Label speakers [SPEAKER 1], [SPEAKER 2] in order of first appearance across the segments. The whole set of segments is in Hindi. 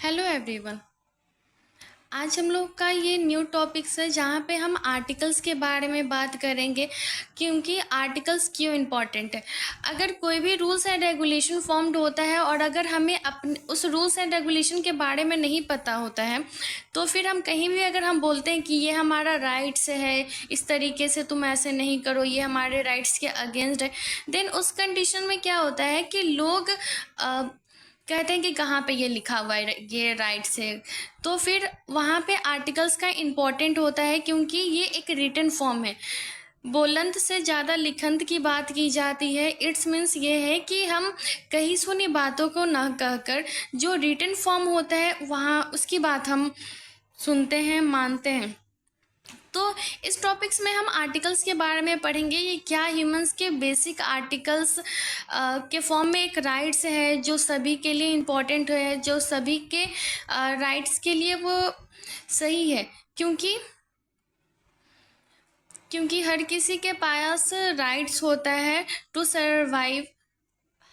[SPEAKER 1] Hello everyone. आज हम लोग का ये न्यू टॉपिक्स है जहाँ पे हम आर्टिकल्स के बारे में बात करेंगे, क्योंकि आर्टिकल्स क्यों इम्पॉर्टेंट है। अगर कोई भी रूल्स एंड रेगुलेशन फॉर्म्ड होता है और अगर हमें अपने उस रूल्स एंड रेगुलेशन के बारे में नहीं पता होता है, तो फिर हम कहीं भी अगर हम बोलते हैं कि ये हमारा राइट्स है, इस तरीके से तुम ऐसे नहीं करो, ये हमारे राइट्स के अगेंस्ट है, देन उस कंडीशन में क्या होता है कि लोग कहते हैं कि कहाँ पे ये लिखा हुआ है ये राइट्स है। तो फिर वहाँ पे आर्टिकल्स का इम्पोर्टेंट होता है, क्योंकि ये एक रिटन फॉर्म है। बोलंत से ज़्यादा लिखंत की बात की जाती है। इट्स मीन्स ये है कि हम कहीं सुनी बातों को ना कहकर जो रिटन फॉर्म होता है वहाँ उसकी बात हम सुनते हैं, मानते हैं। तो इस टॉपिक्स में हम आर्टिकल्स के बारे में पढ़ेंगे, ये क्या ह्यूमंस के बेसिक आर्टिकल्स के फॉर्म में एक राइट्स है जो सभी के लिए इम्पोर्टेंट है, जो सभी के राइट्स के लिए वो सही है, क्योंकि हर किसी के पास राइट्स होता है टू सर्वाइव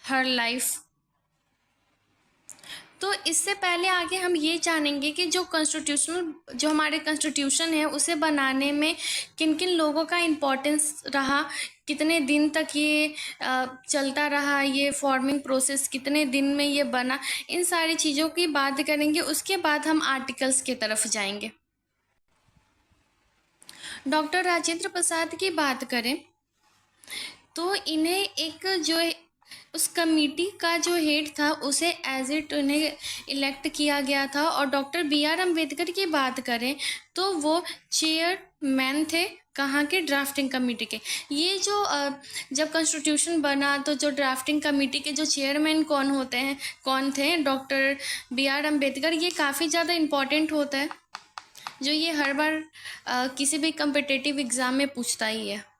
[SPEAKER 1] हर लाइफ। तो इससे पहले आगे हम ये जानेंगे कि जो हमारे कॉन्स्टिट्यूशन है उसे बनाने में किन किन लोगों का इम्पोर्टेंस रहा, कितने दिन तक ये चलता रहा, ये फॉर्मिंग प्रोसेस कितने दिन में ये बना, इन सारी चीज़ों की बात करेंगे। उसके बाद हम आर्टिकल्स की तरफ जाएंगे। डॉक्टर राजेंद्र प्रसाद की बात करें तो इन्हें एक जो उस कमेटी का जो हेड था उसे एज इट उन्हें इलेक्ट किया गया था। और डॉक्टर B.R. अम्बेडकर की बात करें तो वो चेयरमैन थे कहाँ के, ड्राफ्टिंग कमेटी के। ये जो जब कॉन्स्टिट्यूशन बना तो जो ड्राफ्टिंग कमेटी के जो चेयरमैन कौन थे, डॉक्टर B.R. अम्बेडकर। ये काफ़ी ज़्यादा इम्पॉर्टेंट होता है, जो ये हर बार किसी भी कम्पिटिटिव एग्ज़ाम में पूछता ही है।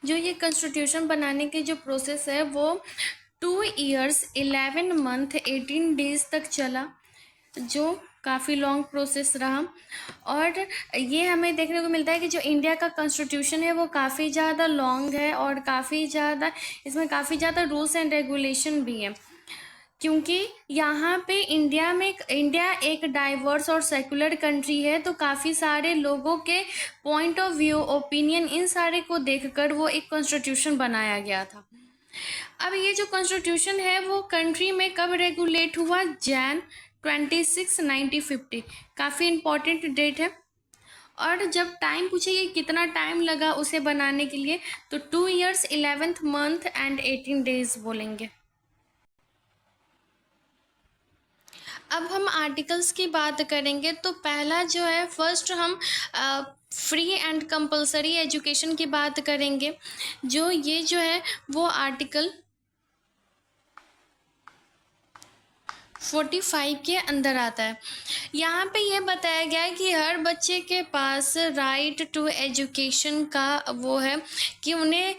[SPEAKER 1] जो ये कॉन्स्टिट्यूशन बनाने के जो प्रोसेस है वो 2 years 11 month 18 days तक चला, जो काफ़ी लॉन्ग प्रोसेस रहा। और ये हमें देखने को मिलता है कि जो इंडिया का कॉन्स्टिट्यूशन है वो काफ़ी ज़्यादा लॉन्ग है और इसमें काफ़ी ज़्यादा रूल्स एंड रेगुलेशन भी है, क्योंकि यहाँ पे इंडिया एक डाइवर्स और सेकुलर कंट्री है। तो काफ़ी सारे लोगों के पॉइंट ऑफ व्यू, ओपिनियन, इन सारे को देखकर वो एक कॉन्स्टिट्यूशन बनाया गया था। अब ये जो कॉन्स्टिट्यूशन है वो कंट्री में कब रेगुलेट हुआ, Jan 26 1950। काफ़ी इम्पोर्टेंट डेट है। और जब टाइम पूछेगी कितना टाइम लगा उसे बनाने के लिए, तो 2 years 11th month and 18 days बोलेंगे। अब हम आर्टिकल्स की बात करेंगे तो पहला जो है, फर्स्ट हम फ्री एंड कंपलसरी एजुकेशन की बात करेंगे। ये जो है वो आर्टिकल 45 के अंदर आता है। यहाँ पे ये बताया गया है कि हर बच्चे के पास राइट टू एजुकेशन का वो है कि उन्हें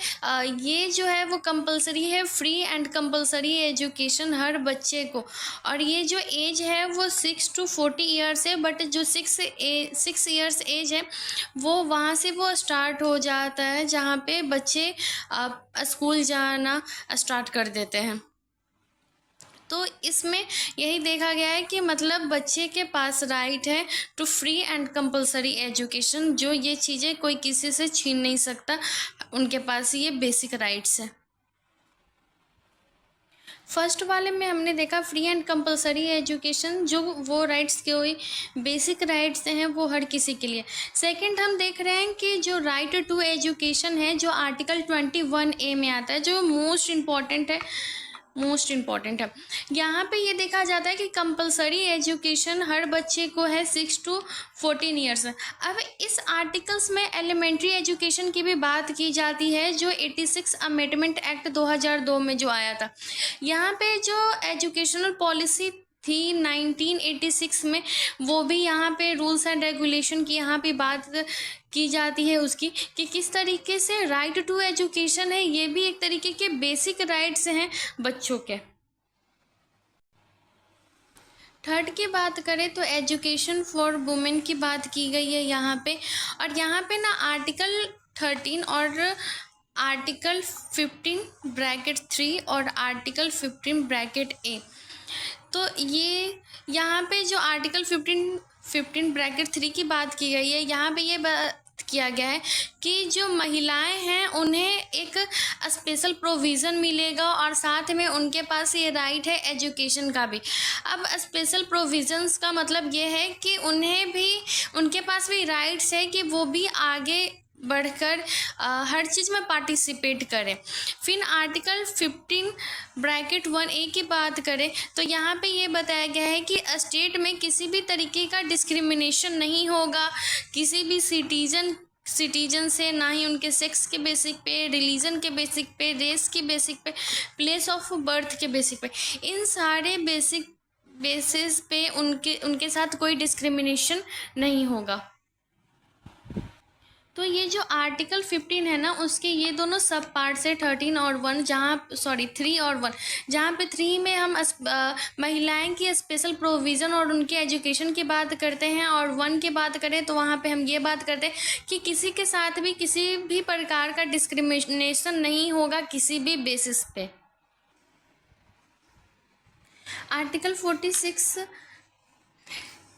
[SPEAKER 1] ये जो है वो कंपलसरी है, फ्री एंड कंपलसरी एजुकेशन हर बच्चे को। और ये जो एज है वो 6 to 40 ईयर्स है, बट जो 6 ईयर्स एज है वो वहाँ से वो स्टार्ट हो जाता है जहाँ पे बच्चे स्कूल जाना स्टार्ट कर देते हैं। तो इसमें यही देखा गया है कि मतलब बच्चे के पास राइट है to free and compulsory education, जो ये चीज़ें कोई किसी से छीन नहीं सकता, उनके पास ये बेसिक राइट्स है। फर्स्ट वाले में हमने देखा फ्री एंड कंपलसरी एजुकेशन, जो वो राइट्स के हुई बेसिक राइट्स हैं वो हर किसी के लिए। सेकंड हम देख रहे हैं कि जो राइट टू एजुकेशन है जो आर्टिकल 21A में आता है, जो मोस्ट इम्पॉर्टेंट है। यहाँ पे ये देखा जाता है कि कंपलसरी एजुकेशन हर बच्चे को है 6 to 14 ईयर्स। अब इस आर्टिकल्स में एलिमेंट्री एजुकेशन की भी बात की जाती है, जो 86 अमेंडमेंट एक्ट 2002 में जो आया था। यहाँ पे जो एजुकेशनल पॉलिसी थी 1986 में, वो भी यहाँ पे रूल्स एंड रेगुलेशन की यहाँ पे बात की जाती है उसकी, कि किस तरीके से राइट टू एजुकेशन है, ये भी एक तरीके के बेसिक राइट्स हैं बच्चों के। थर्ड की बात करें तो एजुकेशन फॉर वुमेन की बात की गई है यहाँ पे। और यहाँ पे ना आर्टिकल 13 और आर्टिकल 15 ब्रैकेट 3 और आर्टिकल 15 ब्रैकेट A, तो ये यहाँ पे जो आर्टिकल 15 ब्रैकेट 3 की बात की गई है, यहाँ पे ये बात किया गया है कि जो महिलाएं हैं उन्हें एक स्पेशल प्रोविज़न मिलेगा और साथ में उनके पास ये राइट है एजुकेशन का भी। अब स्पेशल प्रोविज़न्स का मतलब ये है कि उन्हें भी, उनके पास भी राइट्स है कि वो भी आगे बढ़कर हर चीज़ में पार्टिसिपेट करें। फिर आर्टिकल 15 ब्रैकेट 1 ए की बात करें तो यहाँ पे ये बताया गया है कि स्टेट में किसी भी तरीके का डिस्क्रिमिनेशन नहीं होगा किसी भी सिटीजन से, ना ही उनके सेक्स के बेसिक पे, रिलीजन के बेसिक पे, रेस के बेसिक पे, प्लेस ऑफ बर्थ के बेसिक पे, इन सारे बेसिस पे उनके साथ कोई डिस्क्रिमिनेशन नहीं होगा। तो ये जो आर्टिकल 15 है ना, उसके ये दोनों सब पार्ट्स है 13 और 1, जहाँ 3 और 1, जहाँ पे 3 में हम महिलाएं की स्पेशल प्रोविज़न और उनके एजुकेशन की बात करते हैं, और 1 की बात करें तो वहाँ पे हम ये बात करते हैं कि किसी के साथ भी किसी भी प्रकार का डिस्क्रिमिनेशन नहीं होगा किसी भी बेसिस पे। आर्टिकल 46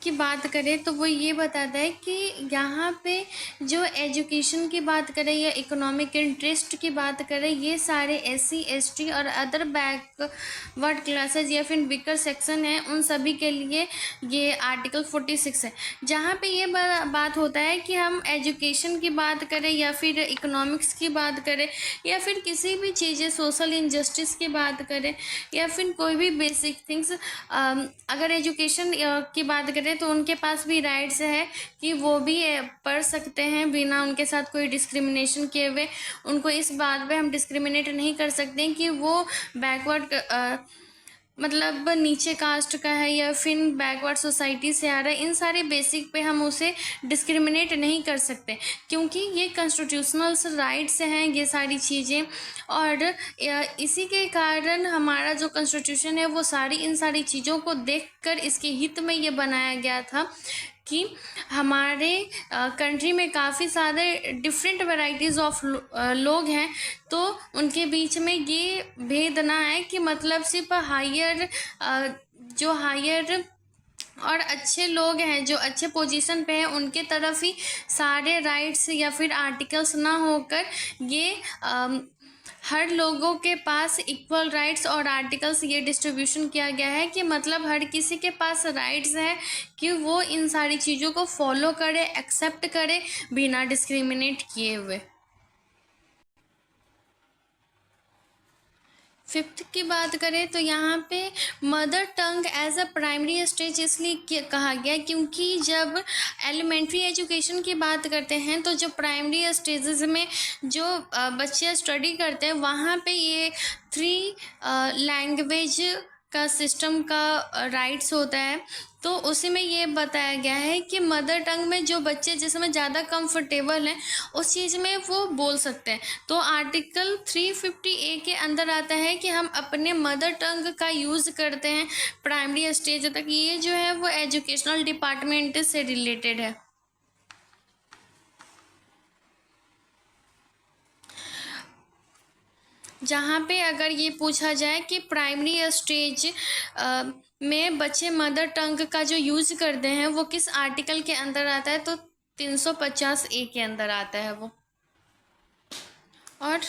[SPEAKER 1] की बात करें तो वो ये बताता है कि यहाँ पे जो एजुकेशन की बात करें या इकोनॉमिक इंटरेस्ट की बात करें, ये सारे SC ST और अदर बैकवर्ड क्लासेज या फिर वीकर सेक्शन है, उन सभी के लिए ये आर्टिकल 46 है। जहाँ पे ये बात होता है कि हम एजुकेशन की बात करें या फिर इकोनॉमिक्स की बात करें या फिर किसी भी चीज़ें सोशल इनजस्टिस की बात करें या फिर कोई भी बेसिक थिंग्स, अगर एजुकेशन की बात करें तो उनके पास भी राइट्स है कि वो भी पढ़ सकते हैं बिना उनके साथ कोई डिस्क्रिमिनेशन किए हुए। उनको इस बात पे हम डिस्क्रिमिनेट नहीं कर सकते कि वो बैकवर्ड मतलब नीचे कास्ट का है या फिर बैकवर्ड सोसाइटी से आ रहा है, इन सारे बेसिक पे हम उसे डिस्क्रिमिनेट नहीं कर सकते क्योंकि ये कॉन्स्टिट्यूशनल राइट्स हैं ये सारी चीज़ें। और इसी के कारण हमारा जो कॉन्स्टिट्यूशन है वो इन सारी चीज़ों को देखकर इसके हित में ये बनाया गया था कि हमारे कंट्री में काफ़ी सारे डिफरेंट वैरायटीज़ ऑफ लोग हैं, तो उनके बीच में ये भेद ना है कि मतलब सिर्फ जो हायर और अच्छे लोग हैं जो अच्छे पोजीशन पे हैं उनके तरफ ही सारे राइट्स या फिर आर्टिकल्स ना होकर ये हर लोगों के पास इक्वल राइट्स और आर्टिकल्स ये डिस्ट्रीब्यूशन किया गया है कि मतलब हर किसी के पास राइट्स हैं कि वो इन सारी चीज़ों को फॉलो करे, एक्सेप्ट करे बिना डिस्क्रिमिनेट किए हुए। 5th की बात करें तो यहाँ पे mother tongue as a primary stage इसलिए कहा गया क्योंकि जब एलिमेंट्री एजुकेशन की बात करते हैं तो जो प्राइमरी स्टेजेस में जो बच्चे स्टडी करते हैं वहाँ पे ये 3 लैंग्वेज का सिस्टम का राइट्स होता है। तो उसी में ये बताया गया है कि मदर टंग में जो बच्चे जिसमें ज़्यादा कंफर्टेबल हैं उस चीज़ में वो बोल सकते हैं। तो आर्टिकल 350A के अंदर आता है कि हम अपने मदर टंग का यूज़ करते हैं प्राइमरी स्टेज तक। ये जो है वो एजुकेशनल डिपार्टमेंट से रिलेटेड है। जहाँ पे अगर ये पूछा जाए कि प्राइमरी स्टेज में बच्चे मदर टंग का जो यूज़ करते हैं वो किस आर्टिकल के अंदर आता है, तो 350A के अंदर आता है वो। और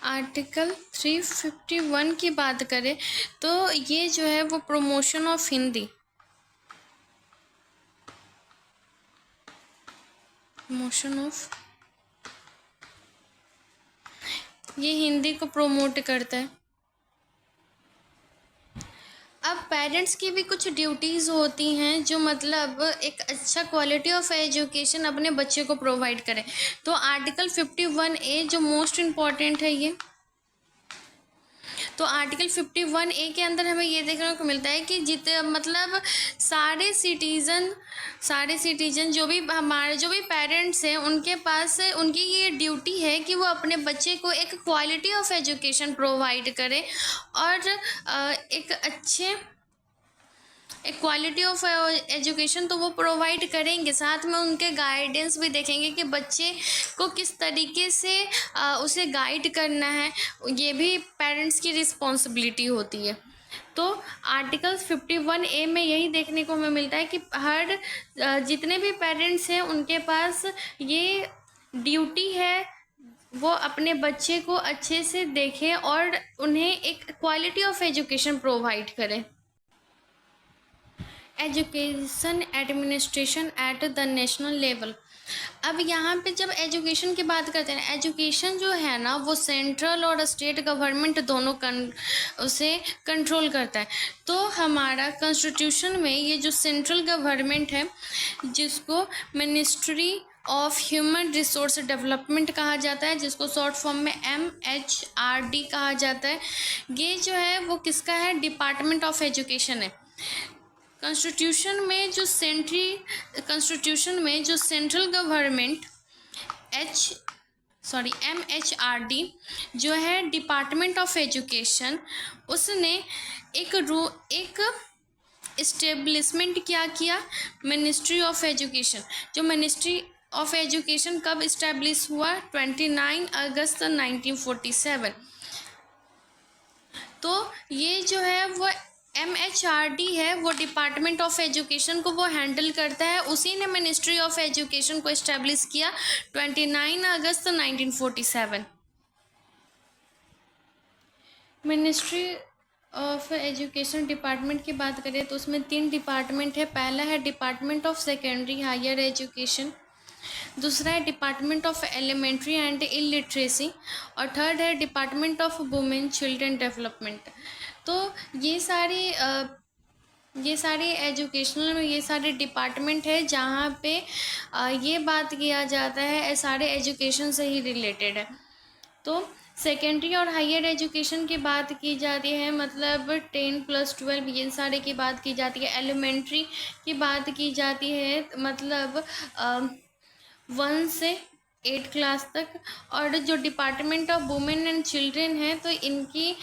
[SPEAKER 1] आर्टिकल 351 की बात करें तो ये जो है वो प्रमोशन ऑफ हिंदी, ये हिंदी को प्रोमोट करता है। अब पेरेंट्स की भी कुछ ड्यूटीज़ होती हैं जो मतलब एक अच्छा क्वालिटी ऑफ एजुकेशन अपने बच्चे को प्रोवाइड करें। तो आर्टिकल 51A जो मोस्ट इम्पॉर्टेंट है ये, तो आर्टिकल 51A के अंदर हमें ये देखने को मिलता है कि मतलब सारे सिटीजन जो भी पेरेंट्स हैं उनके पास उनकी ये ड्यूटी है कि वो अपने बच्चे को एक क्वालिटी ऑफ एजुकेशन प्रोवाइड करें और एक अच्छे एक क्वालिटी ऑफ एजुकेशन तो वो प्रोवाइड करेंगे, साथ में उनके गाइडेंस भी देखेंगे कि बच्चे को किस तरीके से उसे गाइड करना है, ये भी पेरेंट्स की रिस्पॉन्सिबिलिटी होती है। तो आर्टिकल 51A में यही देखने को हमें मिलता है कि हर जितने भी पेरेंट्स हैं उनके पास ये ड्यूटी है, वो अपने बच्चे को अच्छे से देखें और उन्हें एक क्वालिटी ऑफ एजुकेशन प्रोवाइड करें। Education administration at the national level. अब यहाँ पे जब एजुकेशन की बात करते हैं, एजुकेशन जो है ना वो सेंट्रल और स्टेट गवर्नमेंट दोनों उसे कंट्रोल करता है। तो हमारा कॉन्स्टिट्यूशन में ये जो सेंट्रल गवर्नमेंट है, जिसको ministry of human resource development कहा जाता है, जिसको शॉर्ट फॉर्म में MHRD कहा जाता है, ये जो है वो किसका है, डिपार्टमेंट ऑफ एजुकेशन है। कॉन्स्टिट्यूशन में जो सेंट्रल गवर्नमेंट MHRD जो है डिपार्टमेंट ऑफ एजुकेशन, उसने एक इस्टेब्लिशमेंट क्या किया, मिनिस्ट्री ऑफ एजुकेशन। जो मिनिस्ट्री ऑफ एजुकेशन कब इस्टेब्लिश हुआ, 29 अगस्त 1947। तो ये जो है वो MHRD है, वो डिपार्टमेंट ऑफ एजुकेशन को वो हैंडल करता है। उसी ने मिनिस्ट्री ऑफ एजुकेशन को इस्टेब्लिश किया 29 अगस्त 1947। मिनिस्ट्री ऑफ एजुकेशन डिपार्टमेंट की बात करें तो उसमें 3 डिपार्टमेंट है। पहला है department of secondary higher education, दूसरा है department of elementary and illiteracy, और थर्ड है department of women children development. तो ये सारे एजुकेशनल में ये सारे डिपार्टमेंट है जहाँ पे ये बात किया जाता है, सारे एजुकेशन से ही रिलेटेड है। तो सेकेंडरी और हायर एजुकेशन की बात की जाती है, मतलब 10+12 ये सारे की बात की जाती है। एलिमेंट्री की बात की जाती है, मतलब 1 से 8 क्लास तक। और जो department of women and children है, तो इनकी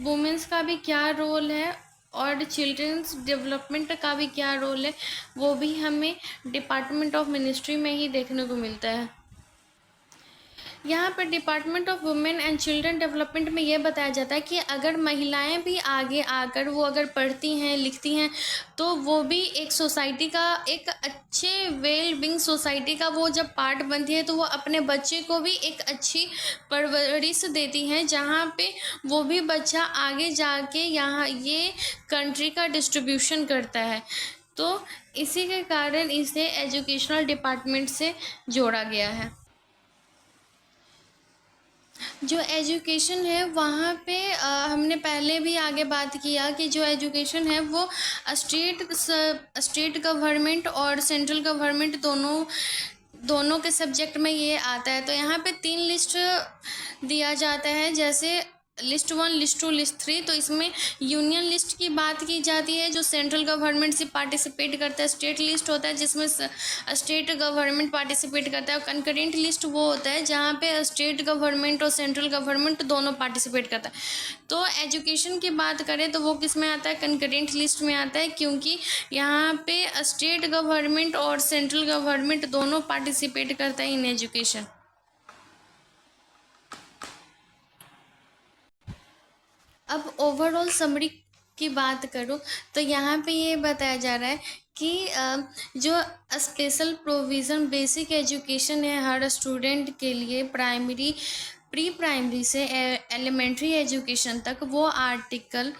[SPEAKER 1] वुमेंस का भी क्या रोल है और चिल्ड्रंस डेवलपमेंट का भी क्या रोल है, वो भी हमें डिपार्टमेंट ऑफ मिनिस्ट्री में ही देखने को मिलता है। यहाँ पर department of women and children development में ये बताया जाता है कि अगर महिलाएं भी आगे आकर वो अगर पढ़ती हैं लिखती हैं, तो वो भी एक सोसाइटी का, एक अच्छे वेल बिंग सोसाइटी का वो जब पार्ट बनती है, तो वो अपने बच्चे को भी एक अच्छी परवरिश देती हैं, जहाँ पे वो भी बच्चा आगे जाके यहाँ ये कंट्री का डिस्ट्रीब्यूशन करता है। तो इसी के कारण इसे एजुकेशनल डिपार्टमेंट से जोड़ा गया है। जो एजुकेशन है वहाँ पे हमने पहले भी आगे बात किया कि जो एजुकेशन है वो स्टेट गवर्नमेंट और सेंट्रल गवर्नमेंट दोनों के सब्जेक्ट में ये आता है। तो यहाँ पे 3 लिस्ट दिया जाता है, जैसे लिस्ट 1, लिस्ट 2, लिस्ट 3। तो इसमें यूनियन लिस्ट की बात की जाती है जो सेंट्रल गवर्नमेंट से पार्टिसिपेट करता है। स्टेट लिस्ट होता है जिसमें स्टेट गवर्नमेंट पार्टिसिपेट करता है। और कंकरेंट लिस्ट वो होता है जहाँ पे स्टेट गवर्नमेंट और सेंट्रल गवर्नमेंट दोनों पार्टिसिपेट करता है। तो एजुकेशन की बात करें तो वो किस में आता है, कंकरेंट लिस्ट में आता है, क्योंकि यहाँ पे स्टेट गवर्नमेंट और सेंट्रल गवर्नमेंट दोनों पार्टिसिपेट करता है इन एजुकेशन। अब ओवरऑल समरी की बात करूँ तो यहाँ पे ये बताया जा रहा है कि जो स्पेशल प्रोविज़न बेसिक एजुकेशन है हर स्टूडेंट के लिए, प्री प्राइमरी से एलिमेंट्री एजुकेशन तक, वो आर्टिकल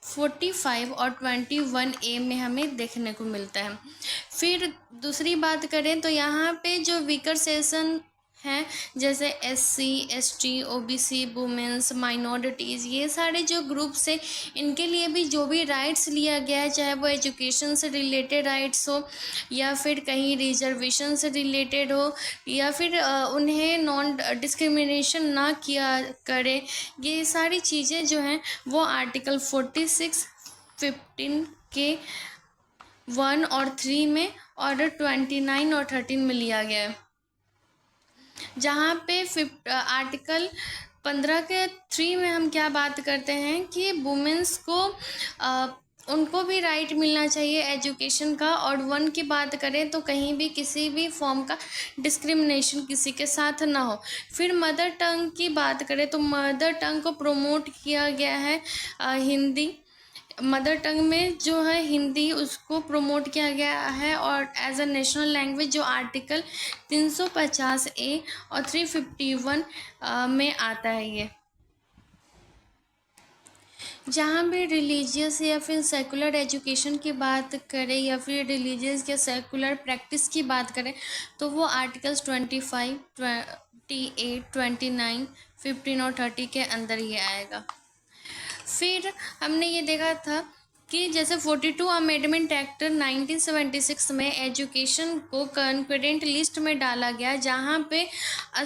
[SPEAKER 1] 45 और 21A में हमें देखने को मिलता है। फिर दूसरी बात करें तो यहाँ पे जो वीकर सेशन हैं, जैसे SC, ST, OBC, women's, minorities, ये सारे जो ग्रुप्स हैं, इनके लिए भी जो भी राइट्स लिया गया है, चाहे वो एजुकेशन से रिलेटेड राइट्स हो या फिर कहीं रिजर्वेशन से रिलेटेड हो या फिर उन्हें नॉन डिस्क्रिमिनेशन ना किया करे, ये सारी चीज़ें जो हैं वो आर्टिकल 46, 15 के 1 और 3 में और 29 और 13 में लिया गया है। जहाँ पे आर्टिकल 15 के 3 में हम क्या बात करते हैं कि वुमेंस को उनको भी राइट मिलना चाहिए एजुकेशन का। और वन की बात करें तो कहीं भी किसी भी फॉर्म का डिस्क्रिमिनेशन किसी के साथ ना हो। फिर मदर टंग की बात करें तो मदर टंग को प्रमोट किया गया है हिंदी। मदर टंग में जो है हिंदी उसको प्रमोट किया गया है और एज अ नेशनल लैंग्वेज जो आर्टिकल 350A और 351 में आता है ये। जहाँ भी रिलीजियस या फिर सेकुलर एजुकेशन की बात करें या फिर रिलीजियस या सेकुलर प्रैक्टिस की बात करें तो वो आर्टिकल्स 25, 28, 29, 15 और 30 के अंदर ही आएगा। फिर हमने ये देखा था कि जैसे 42 अमेंडमेंट एक्ट 1976 में एजुकेशन को कंकरेंट लिस्ट में डाला गया, जहाँ पे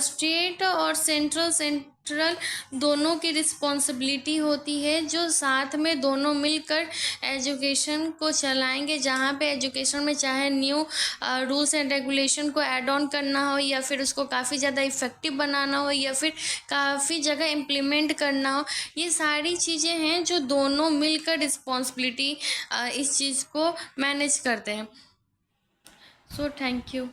[SPEAKER 1] स्टेट और सेंट्रल दोनों की रिस्पॉन्सिबिलिटी होती है, जो साथ में दोनों मिलकर एजुकेशन को चलाएंगे। जहाँ पे एजुकेशन में चाहे न्यू रूल्स एंड रेगुलेशन को ऐड ऑन करना हो या फिर उसको काफ़ी ज़्यादा इफ़ेक्टिव बनाना हो या फिर काफ़ी जगह इम्प्लीमेंट करना हो, ये सारी चीज़ें हैं जो दोनों मिलकर रिस्पॉन्सिबिलिटी इस चीज़ को मैनेज करते हैं। So thank you.